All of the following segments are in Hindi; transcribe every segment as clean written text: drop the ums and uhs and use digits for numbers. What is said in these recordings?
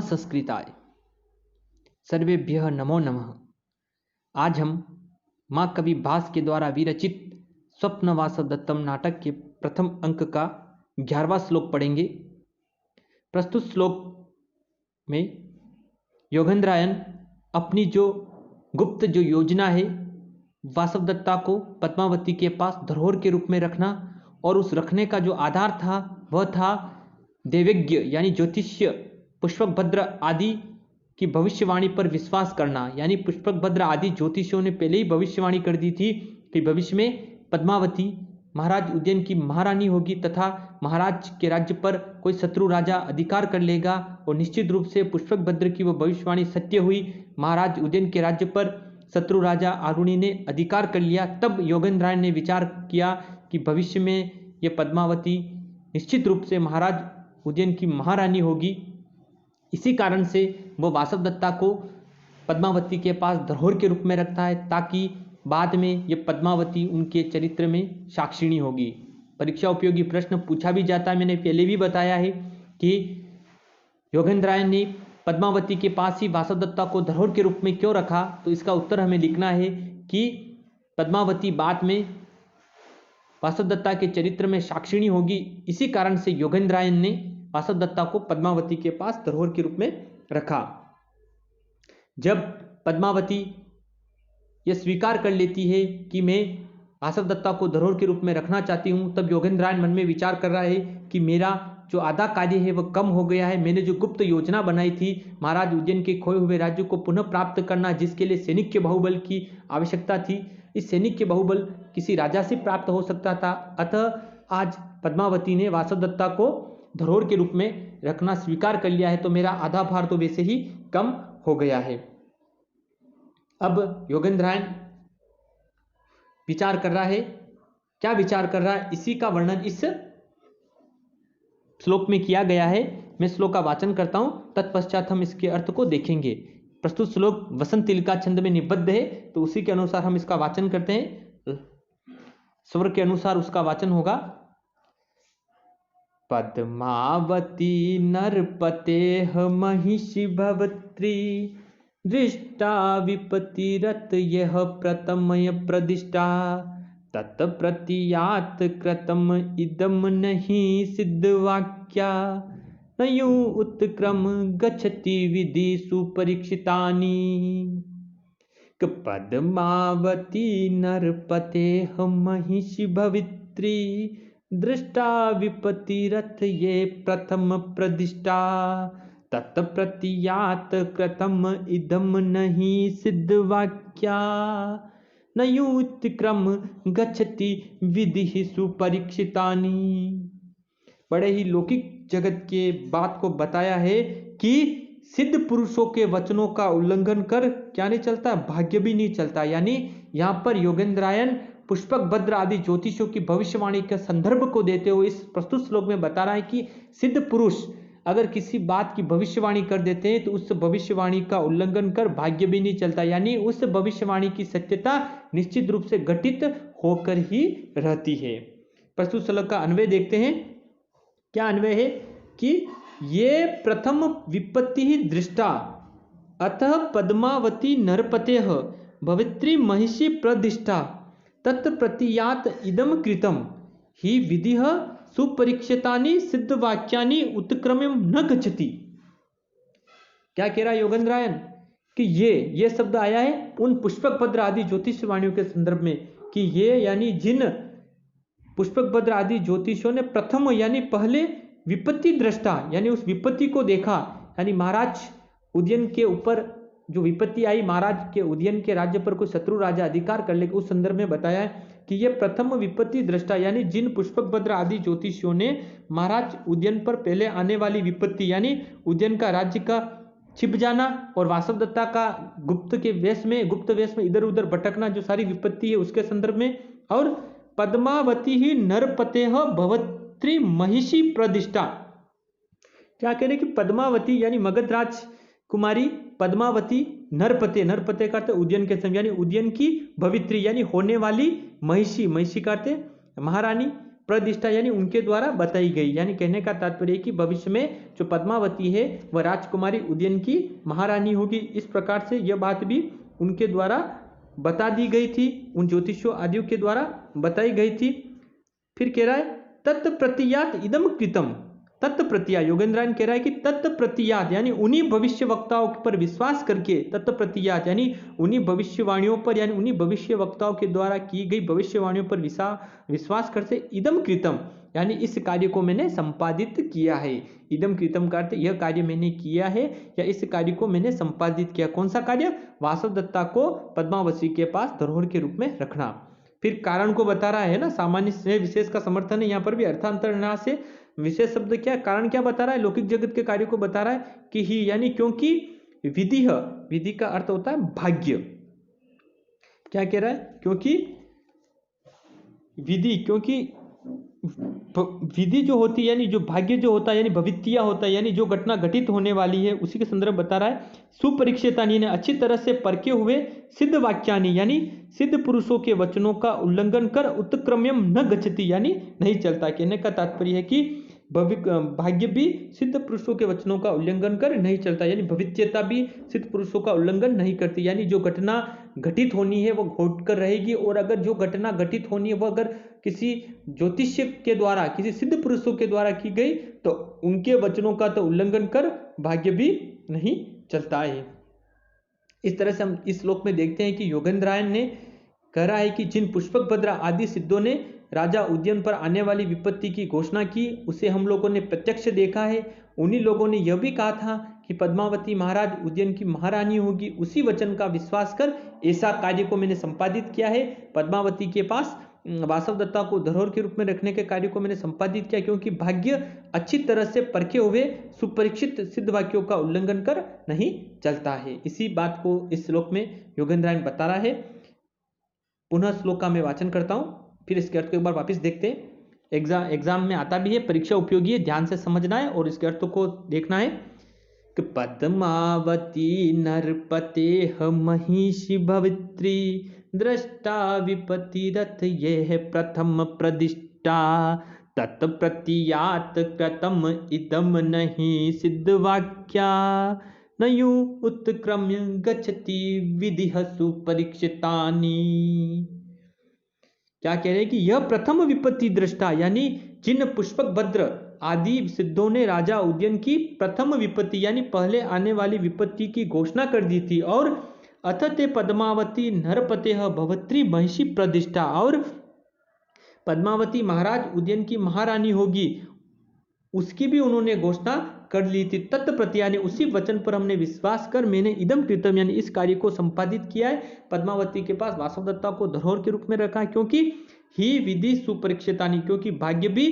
संस्कृताय सर्वेभ्यः नमो नमः। आज हम माँ कवि भास के द्वारा विरचित स्वप्न वासवदत्तम नाटक के प्रथम अंक का 11वां श्लोक पढ़ेंगे। प्रस्तुत श्लोक में योगेंद्रायण अपनी जो गुप्त योजना है वासवदत्ता को पद्मावती के पास धरोहर के रूप में रखना, और उस रखने का जो आधार था वह था देवज्ञ यानी ज्योतिष्य पुष्पकभद्र आदि की भविष्यवाणी पर विश्वास करना। यानी पुष्पकभद्र आदि ज्योतिषियों ने पहले ही भविष्यवाणी कर दी थी कि भविष्य में पद्मावती महाराज उज्जैन की महारानी होगी तथा महाराज के राज्य पर कोई शत्रु राजा अधिकार कर लेगा, और निश्चित रूप से पुष्पकभद्र की वो भविष्यवाणी सत्य हुई। महाराज उज्जैन के राज्य पर शत्रु राजा आरुणि ने अधिकार कर लिया। तब योगेंद्रायण ने विचार किया कि भविष्य में ये पद्मावती निश्चित रूप से महाराज उज्जैन की महारानी होगी। इसी कारण से वो वासवदत्ता को पद्मावती के पास धरोहर के रूप में रखता है, ताकि बाद में ये पद्मावती उनके चरित्र में साक्षिणी होगी। परीक्षा उपयोगी प्रश्न पूछा भी जाता है। मैंने पहले भी बताया है कि योगेंद्रायण ने पद्मावती के पास ही वासवदत्ता को धरोहर के रूप में क्यों रखा, तो इसका उत्तर हमें लिखना है कि पद्मावती बाद में वासवदत्ता के चरित्र में साक्षिणी होगी। इसी कारण से योगेंद्रायण ने वासवदत्ता को पद्मावती के पास धरोहर के रूप में रखा। जब पद्मावती यह स्वीकार कर लेती है कि मैं वासवदत्ता को धरोहर के रूप में रखना चाहती हूँ, तब योगेंद्रायण मन में विचार कर रहा है कि मेरा जो आधा कार्य है वह कम हो गया है। मैंने जो गुप्त योजना बनाई थी महाराज उज्जैन के खोए हुए राज्य को पुनः प्राप्त करना, जिसके लिए सैनिक के बाहुबल की आवश्यकता थी, इस सैनिक के बाहुबल किसी राजा से प्राप्त हो सकता था। अतः आज पद्मावती ने वासवदत्ता को धरोहर के रूप में रखना स्वीकार कर लिया है, तो मेरा आधा भार तो वैसे ही कम हो गया है। अब योगेंद्रायण विचार कर रहा है। क्या विचार कर रहा है, इसी का वर्णन इस श्लोक में किया गया है। मैं श्लोक का वाचन करता हूं, तत्पश्चात हम इसके अर्थ को देखेंगे। प्रस्तुत श्लोक वसंत तिलका छंद में निबद्ध है, तो उसी के अनुसार हम इसका वाचन करते हैं। स्वर के अनुसार उसका वाचन होगा। पद्मावती नरपतेह महिषी भवत्री दृष्टा विपतिरत यह प्रथमय प्रदिष्टा तत्प्रतीयात कृतम इदम नहीं सिद्ध वाक्या नयु उत्क्रम गच्छति विधि सुपरीक्षितानि। पद्मावती नरपतेह महिषी भवित्री दृष्टा विपतिरथ ये प्रथम प्रतिष्ठा तत्प्रतीयात कृतम इदम नहीं सिद्ध वाक्या नयुत्क्रम गच्छति विधि सुपरीक्षितानि। बड़े ही लौकिक जगत के बात को बताया है कि सिद्ध पुरुषों के वचनों का उल्लंघन कर क्या नहीं चलता, भाग्य भी नहीं चलता। यानी यहाँ पर योगेंद्रायण पुष्पकभद्र आदि ज्योतिषों की भविष्यवाणी के संदर्भ को देते हुए इस प्रस्तुत श्लोक में बता रहा है कि सिद्ध पुरुष अगर किसी बात की भविष्यवाणी कर देते हैं तो उस भविष्यवाणी का उल्लंघन कर भाग्य भी नहीं चलता। यानी उस भविष्यवाणी की सत्यता निश्चित रूप से घटित होकर ही रहती है। प्रस्तुत श्लोक का अन्वय देखते हैं। क्या अन्वय है कि ये प्रथम विपत्ति ही दृष्टा अतः पद्मावती नरपतेह भवित्री महिषी प्रतिष्ठा तत्प्रतीयात इदम कृतम ही विधि सुपरीक्षितानि सिद्ध वाक्यानि उत्क्रमम न गच्छति। क्या कह रहा है योगेंद्रायण कि ये शब्द आया है उन पुष्पकभद्र आदि ज्योतिषवाणियों के संदर्भ में कि ये यानी जिन पुष्पकभद्र आदि ज्योतिषों ने प्रथम यानी पहले विपत्ति दृष्टा यानी उस विपत्ति को देखा, यानी महाराज उज्जैन के ऊपर जो विपत्ति आई, महाराज के उज्जैन के राज्य पर कोई शत्रु राजा अधिकार कर ले, उस संदर्भ में बताया है कि यह प्रथम विपत्ति दृष्टा यानी जिन पुष्पकभद्र आदि ज्योतिषियों ने महाराज उज्जैन पर पहले आने वाली विपत्ति यानी उज्जैन का राज्य का छिप जाना और वासवदत्ता का गुप्त वेश में इधर उधर भटकना, जो सारी विपत्ति है उसके संदर्भ में, और पद्मावती ही नरपतेह भवत्री महिषी प्रतिष्ठा। क्या कह रहे कि पद्मावती यानी मगध राज कुमारी पद्मावती नरपते का अर्थ उज्जैन के समय यानी उज्जैन की भवित्री यानी होने वाली महिषी का अर्थ महारानी प्रतिष्ठा यानी उनके द्वारा बताई गई। यानी कहने का तात्पर्य कि भविष्य में जो पद्मावती है वह राजकुमारी उदयन की महारानी होगी। इस प्रकार से यह बात भी उनके द्वारा बता दी गई थी, उन ज्योतिषों आदियों के द्वारा बताई गई थी। फिर कह रहा है तत्प्रतियात इदम कृतम। तत्प्रतिया योगेंद्रायन कह रहा है कि तत्प्रतियात यानी उन्हीं भविष्य वक्ताओं पर विश्वास करके, तत्प्रतियात यानी उन्हीं भविष्यवाणियों पर यानी उन्हीं भविष्य वक्ताओं के द्वारा की गई भविष्यवाणियों पर विश्वास करके इदम कृतम यानी इस कार्य को मैंने संपादित किया है। इदम कृतम का अर्थ यह कार्य मैंने किया है या इस कार्य को मैंने संपादित किया। कौन सा कार्य? वासवदत्ता को पद्मावती के पास धरोहर के रूप में रखना। फिर कारण को बता रहा है ना, सामान्य से विशेष का समर्थन है। यहाँ पर भी अर्थांतरन्यास से विशेष शब्द क्या, कारण क्या बता रहा है? लौकिक जगत के कार्य को बता रहा है कि ही यानी क्योंकि विधि, विधि का अर्थ होता है भाग्य। क्या कह रहा है? क्योंकि विधि, क्योंकि विधि जो होती है यानी जो भाग्य जो होता है यानी भवित्या होता है यानी जो घटना घटित होने वाली है उसी के संदर्भ बता रहा है। सुपरीक्षितानि ने अच्छी तरह से परखे हुए सिद्ध वाक्यानि यानी सिद्ध पुरुषों के वचनों का उल्लंघन कर उत्क्रम्यम न गच्छति यानी नहीं चलता। कहने का तात्पर्य है कि भाग्य भी सिद्ध पुरुषों के वचनों का उल्लंघन कर नहीं चलता यानी भवित्यता भी सिद्ध पुरुषों का उल्लंघन नहीं करती। यानी जो घटना घटित होनी है वो घट कर रहेगी, और अगर जो घटना घटित होनी है वो अगर किसी ज्योतिष्य के द्वारा किसी सिद्ध पुरुषों के द्वारा की गई तो उनके वचनों का तो उल्लंघन कर भाग्य भी नहीं चलता है। इस तरह से हम इस श्लोक में देखते हैं कि योगेंद्रायन ने कह रहा है कि जिन पुष्पक भद्रा आदि सिद्धों ने राजा उद्यन पर आने वाली विपत्ति की घोषणा की उसे हम लोगों ने प्रत्यक्ष देखा है। उन्हीं लोगों ने यह भी कहा था कि पद्मावती महाराज उद्यन की महारानी होगी। उसी वचन का विश्वास कर ऐसा कार्य को मैंने संपादित किया है। पद्मावती के पास वासवदत्ता को धरोहर के रूप में रखने के कार्य को मैंने संपादित किया, क्योंकि भाग्य अच्छी तरह से परखे हुए सुपरीक्षित सिद्ध वाक्यों का उल्लंघन कर नहीं चलता है। इसी बात को इस श्लोक में योगेंद्रायन बता रहा है। पुनः श्लोक का मैं वाचन करता हूं, फिर इसके अर्थ को एक बार वापस देखते हैं। एग्जाम में आता भी है, परीक्षा उपयोगी है, ध्यान से समझना है और इसके अर्थ को देखना है कि पद्मावती नरपते महिषी भवित्री दृष्टा विपत्तिरथ यह प्रथम प्रतिष्ठा तत्प्रतियात कृतम इदम नहीं सिद्ध वाक्या नयु उत्क्रम्य गच्छति विधिः सुपरीक्षितानि। क्या कह रहे हैं कि यह प्रथम विपत्ति दृष्टा यानी जिन पुष्पक भद्र आदि सिद्धों ने राजा उद्यन की प्रथम विपत्ति यानी पहले आने वाली विपत्ति की घोषणा कर दी थी, और अथ ते पद्मावती नरपते भवत्री महिषी प्रतिष्ठा और पद्मावती महाराज उद्यन की महारानी होगी उसकी भी उन्होंने घोषणा कर ली थी। तत्प्रति यानी उसी वचन पर हमने विश्वास कर मैंने इदम कृतम यानी इस कार्य को संपादित किया है। पद्मावती के पास वासवदत्ता को धरोहर के रूप में रखा है, क्योंकि ही विधि सुपरीक्षितानि क्योंकि भाग्य भी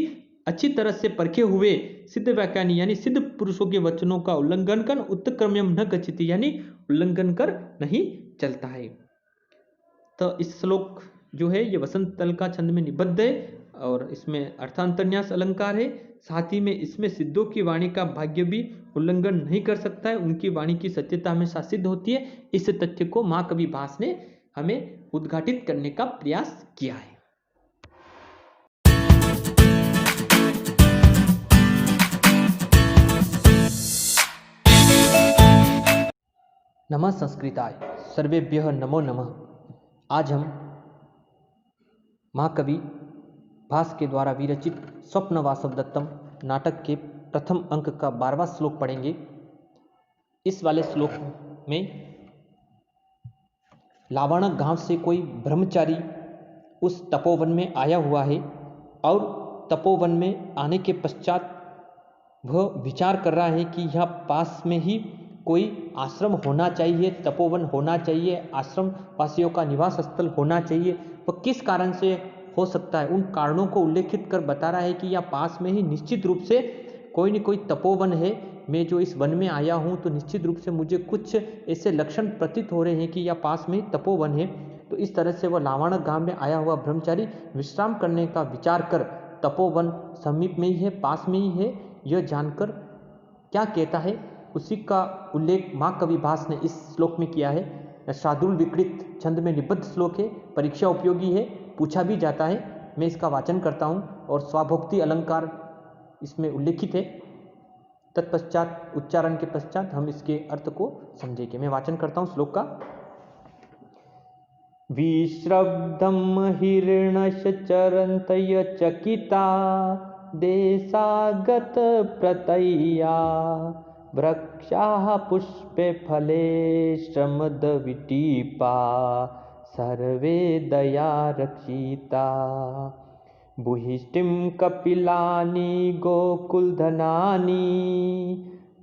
अच्छी तरह से परखे हुए सिद्ध वाक्यानि यानी सिद्ध पुरुषों के वचनों का उल्लंघन कर उत्क्रम्यम न गच्छति यानी उल्लंघन कर नहीं चलता है। तो इस श्लोक जो है ये वसंत तल का छंद में निबद्ध है और इसमें अर्थांतरन्यास अलंकार है। साथ ही में इसमें सिद्धों की वाणी का भाग्य भी उल्लंघन नहीं कर सकता है, उनकी वाणी की सत्यता हमेशा सिद्ध होती है। इस तथ्य को मां कवि भास ने हमें उद्घाटित करने का प्रयास किया है। नमः संस्कृताय सर्वेभ्यः नमो नमः। आज हम महाकवि भास के द्वारा विरचित स्वप्न वासवदत्तम नाटक के प्रथम अंक का 12वां श्लोक पढ़ेंगे। इस वाले श्लोक में लावणक गांव से कोई ब्रह्मचारी उस तपोवन में आया हुआ है और तपोवन में आने के पश्चात वह विचार कर रहा है कि यह पास में ही कोई आश्रम होना चाहिए, तपोवन होना चाहिए, आश्रम वासियों का निवास स्थल होना चाहिए। वह किस कारण से हो सकता है उन कारणों को उल्लेखित कर बता रहा है कि यह पास में ही निश्चित रूप से कोई न कोई तपोवन है। मैं जो इस वन में आया हूँ तो निश्चित रूप से मुझे कुछ ऐसे लक्षण प्रतीत हो रहे हैं कि यह पास में ही तपोवन है। तो इस तरह से वह लावणक गांव में आया हुआ ब्रह्मचारी विश्राम करने का विचार कर तपोवन समीप में ही है, पास में ही है, यह जानकर क्या कहता है उसी का उल्लेख मां कवि भास ने इस श्लोक में किया है। शार्दूल विकृत छंद में निबद्ध श्लोक है, परीक्षा उपयोगी है, पूछा भी जाता है। मैं इसका वाचन करता हूँ और स्वाभोक्ति अलंकार इसमें उल्लेखित है। तत्पश्चात उच्चारण के पश्चात हम इसके अर्थ को समझेंगे। मैं वाचन करता हूँ श्लोक का। विश्रब्धम हिरण्यश्चरन्तय चकिता देशागत प्रतय्या वृक्षाः पुष्पे फले श्रमदविटीपा सर्वे दया रक्षिता बुहिष्टिं कपिलानि गोकुलधनानि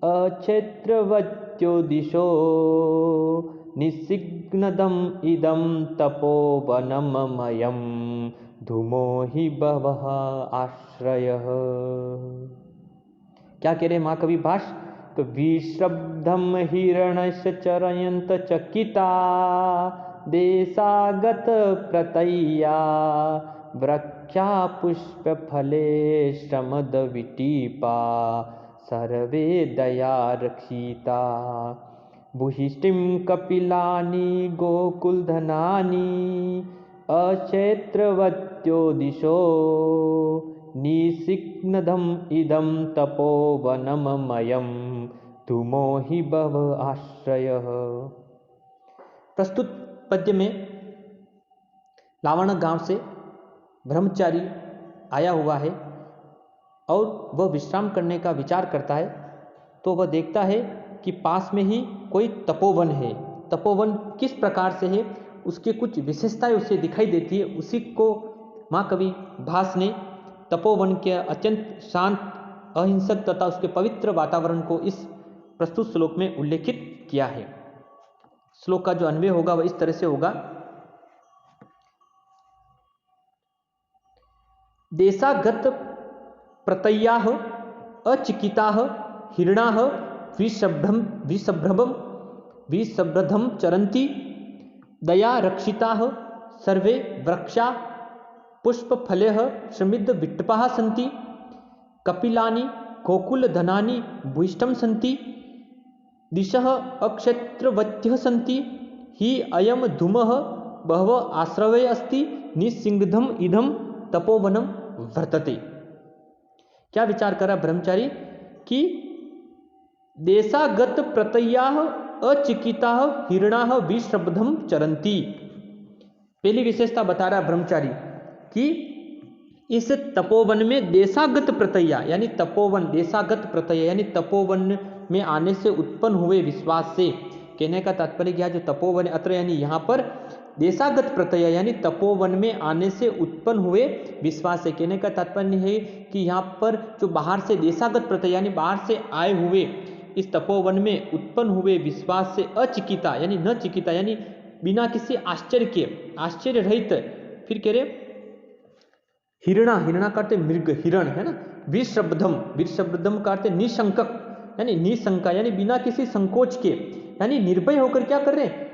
अक्षेत्रवत्यो दिशो निसिग्नदम् इदं तपोवनममयं धूमो हि बहवः आश्रयः। क्या कह रहे माँ कवि भाष? तो विश्रब्धम हिरण्यश्च चरयन्त चकिता देशागत प्रतय्या वृक्षा पुष्प फले श्रमदविटीपा सर्वे दया रक्षिता बुहिष्टिं कपिलानि गोकुलधनानि अक्षेत्रवत्यो दिशो निसिग्नदम् इदं तपोवनममयं धूमो हि बहवः आश्रयः। प्रस्तुत पद्य में लावण गांव से ब्रह्मचारी आया हुआ है और वह विश्राम करने का विचार करता है। तो वह देखता है कि पास में ही कोई तपोवन है। तपोवन किस प्रकार से है, उसकी कुछ विशेषताएं उसे दिखाई देती है। उसी को माँ कवि भास ने तपोवन के अत्यंत शांत, अहिंसक तथा उसके पवित्र वातावरण को इस प्रस्तुत श्लोक में उल्लेखित किया है। श्लोक का जो अन्वय होगा वह इस तरह से होगा। देशागत प्रतय्याः अचिकिताः हिरणाः विसभ्रधं चरन्ति दया रक्षिताः सर्वे वृक्षा पुष्पफलैः समृद्धविट्टपाः सन्ति कपिलानि गोकुलधनानि भूयिष्ठं सन्ति दिशः अक्षेत्रवत्यः सन्ति हि अयं धूमः बहवः आश्रवे अस्ति निसिंगधम इदं तपोवनम वर्तते। क्या विचार करा ब्रह्मचारी कि देशागत प्रतय्याः अचिकिताः हिरणाः विश्रब्धं चरन्ति। पहली विशेषता बता रहा ब्रह्मचारी कि इस तपोवन में देशागत प्रतय्या यानी तपोवन, देशागत प्रतय्या यानी तपोवन में आने से उत्पन्न हुए विश्वास से, कहने का तात्पर्य क्या, जो तपोवन अत्र यानी यहाँ पर देशागत प्रत्यय यानी तपोवन में आने से उत्पन्न हुए विश्वास से, कहने का तात्पर्य है कि यहाँ पर जो बाहर से देशागत प्रत्यय यानी बाहर से आए हुए इस तपोवन में उत्पन्न हुए विश्वास से अचिकिता यानी न चिकिता यानी बिना किसी आश्चर्य के, आश्चर्य रहित। फिर कह रहे हिरणा, हिरणा करते मृग, हिरण है ना। विश्रब्धम, विश्रब्धम करते निशंकक यानी निशंका यानी बिना किसी संकोच के, यानी निर्भय होकर क्या कर रहे हैं,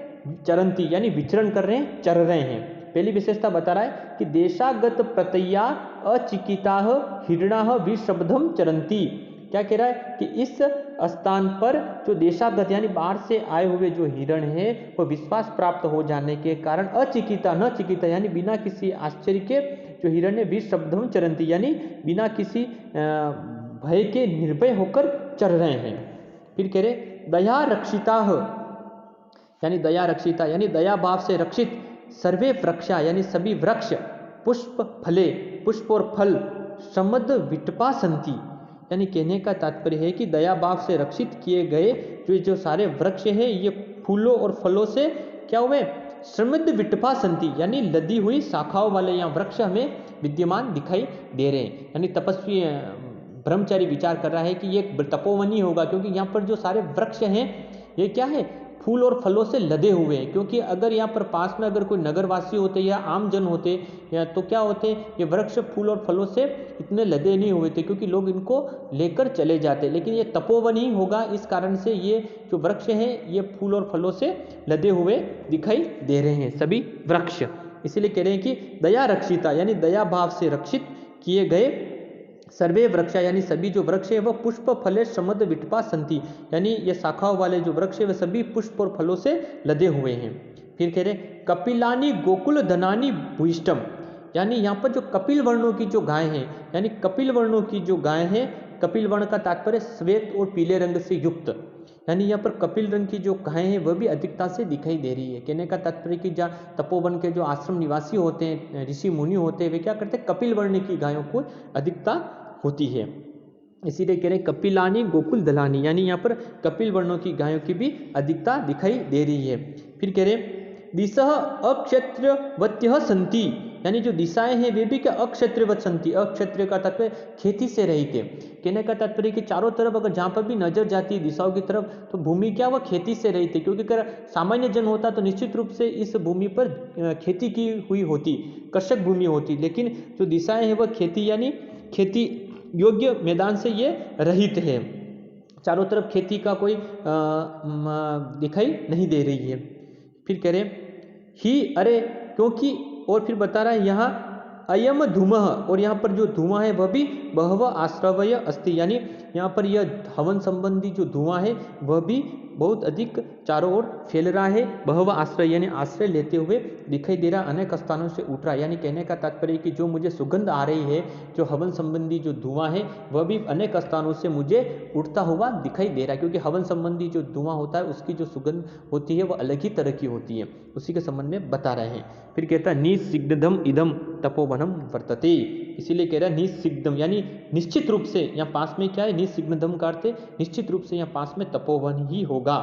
चरंती यानी विचरण कर रहे हैं, चर रहे हैं। पहली विशेषता बता रहा है कि देशागत प्रत्यया अचिकिताः हिरणाः विश्रब्धम चरंती। क्या कह रहा है कि इस स्थान पर जो देशागत यानी बाहर से आए हुए जो हिरण है वो विश्वास प्राप्त हो जाने के कारण अचिकिता न चिकिता यानी बिना किसी आश्चर्य के जो हिरण है विश्रब्धम चरंती यानी बिना किसी भय के निर्भय होकर चर रहे हैं। फिर कह रहे दया रक्षिताः यानी दया रक्षिता यानी दया भाव से रक्षित सर्वे वृक्षा यानी सभी वृक्ष पुष्प फले, पुष्प और फल समद विटपा संति यानी कहने का तात्पर्य है कि दया भाव से रक्षित किए गए जो सारे वृक्ष हैं ये फूलों और फलों से क्या हुए, समृद्ध विटपा संति यानी लदी हुई शाखाओं वाले यहाँ वृक्ष हमें विद्यमान दिखाई दे रहे हैं। यानी तपस्वी ब्रह्मचारी विचार कर रहा है कि ये तपोवनी होगा क्योंकि यहाँ पर जो सारे वृक्ष हैं ये क्या है, फूल और फलों से लदे हुए हैं। क्योंकि अगर यहाँ पर पास में अगर कोई नगरवासी होते या आम जन होते या तो क्या होते, ये वृक्ष फूल और फलों से इतने लदे नहीं हुए थे क्योंकि लोग इनको लेकर चले जाते। लेकिन ये तपोवन ही होगा, इस कारण से ये जो वृक्ष हैं ये फूल और फलों से लदे हुए दिखाई दे रहे हैं सभी वृक्ष। इसीलिए कह रहे हैं कि दया रक्षिता यानी दया भाव से रक्षित किए गए सर्वे वृक्षा यानी सभी जो वृक्ष है वह पुष्प फले समद विटपा संति यानी ये शाखाओं वाले जो वृक्ष है वह सभी पुष्प और फलों से लदे हुए हैं। फिर कह रहे कपिलानी गोकुल धनानी भूयिष्ठम यानी यहाँ पर जो कपिल वर्णों की जो गाय हैं, यानी कपिल वर्णों की जो गाय हैं, कपिल वर्ण का तात्पर्य श्वेत और पीले रंग से युक्त, यानी यहाँ पर कपिल रंग की जो गायें हैं वह भी अधिकता से दिखाई दे रही है। कहने का तात्पर्य कि जहाँ तपोवन के जो आश्रम निवासी होते हैं, ऋषि मुनि होते हैं, वे क्या करते हैं, कपिल वर्ण की गायों को अधिकता होती है। इसीलिए कह रहे हैं कपिलानी गोकुल दलानी, यानी यहाँ पर कपिल वर्णों की गायों की भी अधिकता दिखाई दे रही है। फिर कह रहे दिशा अक्षत्रवत्य संति, यानी जो दिशाएं हैं वे भी क्या अक्षत्रवत संति, अक्षत्रिय का तात्पर्य खेती से रहित है। कहने का तात्पर्य कि चारों तरफ अगर जहाँ पर भी नजर जाती है दिशाओं की तरफ, तो भूमि क्या वह खेती से रहित है, क्योंकि अगर सामान्य जन होता तो निश्चित रूप से इस भूमि पर खेती की हुई होती, कृषक भूमि होती, लेकिन जो दिशाएं हैं वह खेती यानी खेती योग्य मैदान से ये रहित है, चारों तरफ खेती का कोई दिखाई नहीं दे रही है। फिर कह रहे ही अरे क्योंकि, और फिर बता रहा है यहाँ अयम धूमः, और यहाँ पर जो धुआं है वह भी बहव आश्रवय अस्ति, यानी यहाँ पर यह हवन संबंधी जो धुआं है वह भी बहुत अधिक चारों ओर फैल रहा है। बहव आश्रय यानी आश्रय लेते हुए दिखाई दे रहा, अनेक स्थानों से उठ रहा है। यानी कहने का तात्पर्य कि जो मुझे सुगंध आ रही है, जो हवन संबंधी जो धुआं है वह भी अनेक स्थानों से मुझे उठता हुआ दिखाई दे रहा है, क्योंकि हवन संबंधी जो धुआं होता है उसकी जो सुगंध होती है वह अलग ही तरह की होती है, उसी के संबंध में बता रहे हैं। फिर कहता है निसिग्धम इदम तपोवनम वर्तते, इसीलिए कह रहा है निसिग्धम यानी निश्चित रूप से, यहाँ पास में क्या है, निसिग्धम का अर्थ निश्चित रूप से यहाँ पास में तपोवन ही होगा।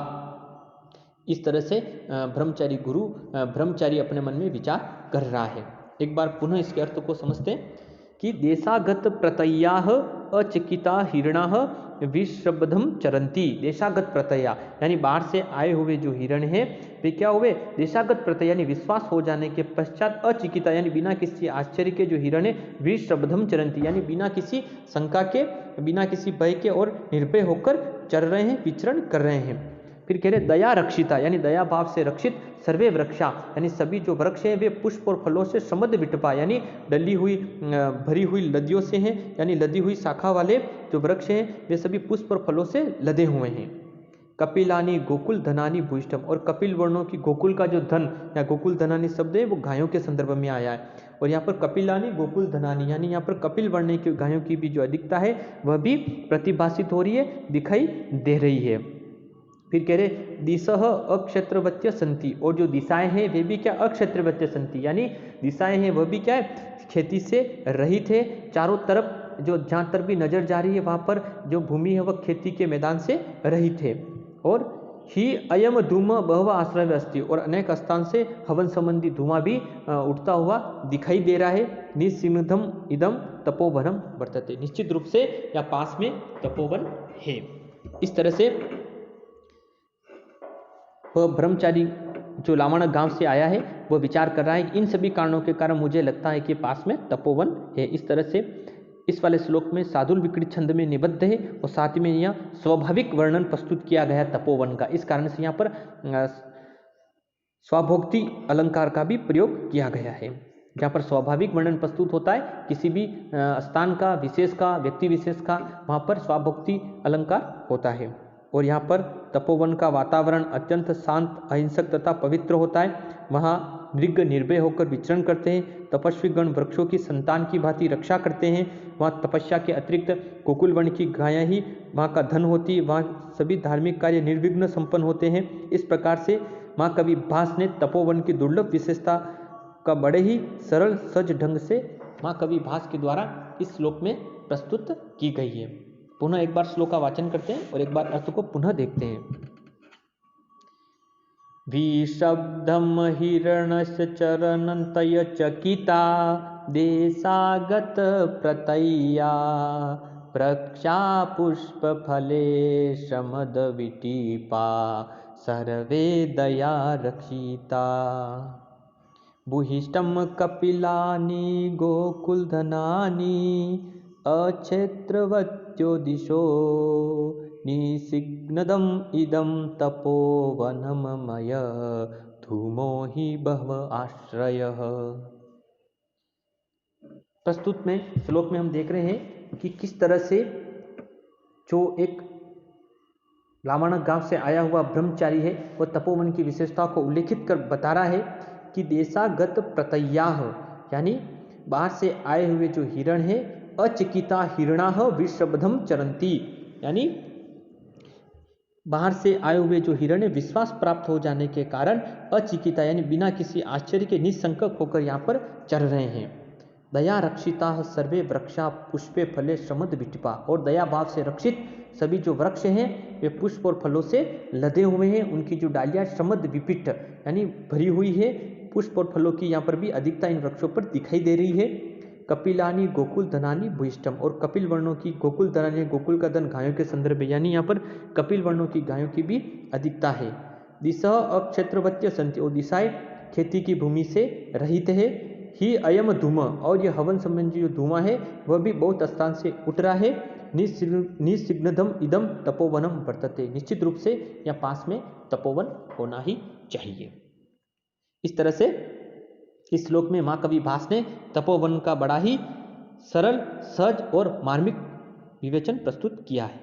इस तरह से ब्रह्मचारी अपने मन में विचार कर रहा है। एक बार पुनः इसके अर्थ को समझते हैं कि देशागत प्रत्ययाः अचिकिता हिरणाः विश्रब्धम चरंती, देशागत प्रत्यया यानी बाहर से आए हुए जो हिरण हैं वे क्या हुए, देशागत प्रत्यय यानी विश्वास हो जाने के पश्चात अचिकिता यानी बिना किसी आश्चर्य के जो हिरण है विश्रब्धम चरंती यानी बिना किसी शंका के, बिना किसी भय के और निर्भय होकर चर रहे हैं, विचरण कर रहे हैं। फिर कह रहे दया रक्षिता यानी दया भाव से रक्षित सर्वे वृक्षा, यानी सभी जो वृक्ष हैं वे पुष्प और फलों से समृद्ध विटपा यानी डली हुई भरी हुई लदियों से हैं, यानी लदी हुई शाखा वाले जो वृक्ष हैं वे सभी पुष्प और फलों से लदे हुए हैं। कपिलानी गोकुल धनानी भूष्टम, और कपिल वर्णों की गोकुल का जो धन या गोकुल धनानी शब्द है वो गायों के संदर्भ में आया है, और यहाँ पर कपिलानी गोकुल धनानी यानी यहाँ पर कपिल वर्ण की गायों की भी जो अधिकता है वह भी प्रतिभाषित हो रही है, दिखाई दे रही है। फिर कह रहे दिशः अक्षत्रवत्य संति, और जो दिशाएं हैं वे भी क्या अक्षत्रवत्य संति, यानी दिशाएं हैं वह भी क्या है, खेती से रहित है, चारों तरफ जो जहाँ तरफ भी नजर जा रही है वहाँ पर जो भूमि है वह खेती के मैदान से रहित है। और ही अयम धूम बहव आश्रय अस्ति, और अनेक स्थान से हवन संबंधी धुआं भी उठता हुआ दिखाई दे रहा है। निसिग्धम इदम तपोवनम वर्तते, निश्चित रूप से या पास में तपोवन है। इस तरह से वह ब्रह्मचारी जो लावण गांव से आया है वह विचार कर रहा है इन सभी कारणों के कारण मुझे लगता है कि पास में तपोवन है। इस तरह से इस वाले श्लोक में साधुल विकृत छंद में निबद्ध है और साथ में यह स्वाभाविक वर्णन प्रस्तुत किया गया तपोवन का। इस कारण से यहाँ पर स्वाभोक्ति अलंकार का भी प्रयोग किया गया है। जहाँ पर स्वाभाविक वर्णन प्रस्तुत होता है किसी भी स्थान का, विशेष का, व्यक्ति विशेष का, वहाँ पर स्वाभोक्ति अलंकार होता है। और यहाँ पर तपोवन का वातावरण अत्यंत शांत, अहिंसक तथा पवित्र होता है। वहाँ मृग निर्भय होकर विचरण करते हैं, तपस्वी गण वृक्षों की संतान की भांति रक्षा करते हैं। वहाँ तपस्या के अतिरिक्त गोकुल वन की गायें ही वहाँ का धन होती है। वहाँ सभी धार्मिक कार्य निर्विघ्न संपन्न होते हैं। इस प्रकार से महाकवि भास ने तपोवन की दुर्लभ विशेषता का बड़े ही सरल सहज ढंग से महाकवि भास के द्वारा इस श्लोक में प्रस्तुत की गई है। पुनः एक बार श्लोक का वाचन करते हैं और एक बार अर्थ को पुनः देखते हैं। विशब्दम हिरणस्य चरणन्तय चकिता देशागत प्रतय्या प्रक्षा पुष्प फले शमद विटीपा सर्वे दया रक्षिता भूहिष्टम कपिलानि गोकुलधनानि अक्षेत्रवत्यो दिशो निसिग्नदम इदम तपोवनममय धूमो हि बहव आश्रयः। प्रस्तुत में श्लोक में हम देख रहे हैं कि किस तरह से जो एक लावण गांव से आया हुआ ब्रह्मचारी है वह तपोवन की विशेषताओं को उल्लेखित कर बता रहा है कि देशागत प्रतय्याः यानी बाहर से आए हुए जो हिरण है, अचिकिता हिरणाह विषबधम चरंती, यानी बाहर से आए हुए जो हिरण है विश्वास प्राप्त हो जाने के कारण अचिकिता यानी बिना किसी आश्चर्य के निसंकल्प होकर यहाँ पर चढ़ रहे हैं। दया रक्षिता सर्वे वृक्षा पुष्पे फले समद विटिपा, और दया भाव से रक्षित सभी जो वृक्ष हैं वे पुष्प और फलों से लदे हुए हैं, उनकी जो डालियां समद विपिट यानी भरी हुई है, पुष्प और फलों की यहाँ पर भी अधिकता इन वृक्षों पर दिखाई दे रही है। कपिलानी गोकुल धनानी भूइष्टम, और कपिल वर्णों की गोकुल धनानी, गोकुल का धन गायों के संदर्भ में, यानी यहाँ पर कपिल वर्णों की गायों की भी अधिकता है। दिशा अक्षेत्रवत्य संति, और दिशाएं खेती की भूमि से रहित है। ही अयम धूम, और यह हवन संबंधी जो धुआं है वह भी बहुत स्थान से उठ रहा है। निसिग्नधम इदम तपोवनम वर्तते, निश्चित रूप से यहाँ पास में तपोवन होना ही चाहिए। इस तरह से इस श्लोक में महाकवि भास ने तपोवन का बड़ा ही सरल, सहज और मार्मिक विवेचन प्रस्तुत किया है।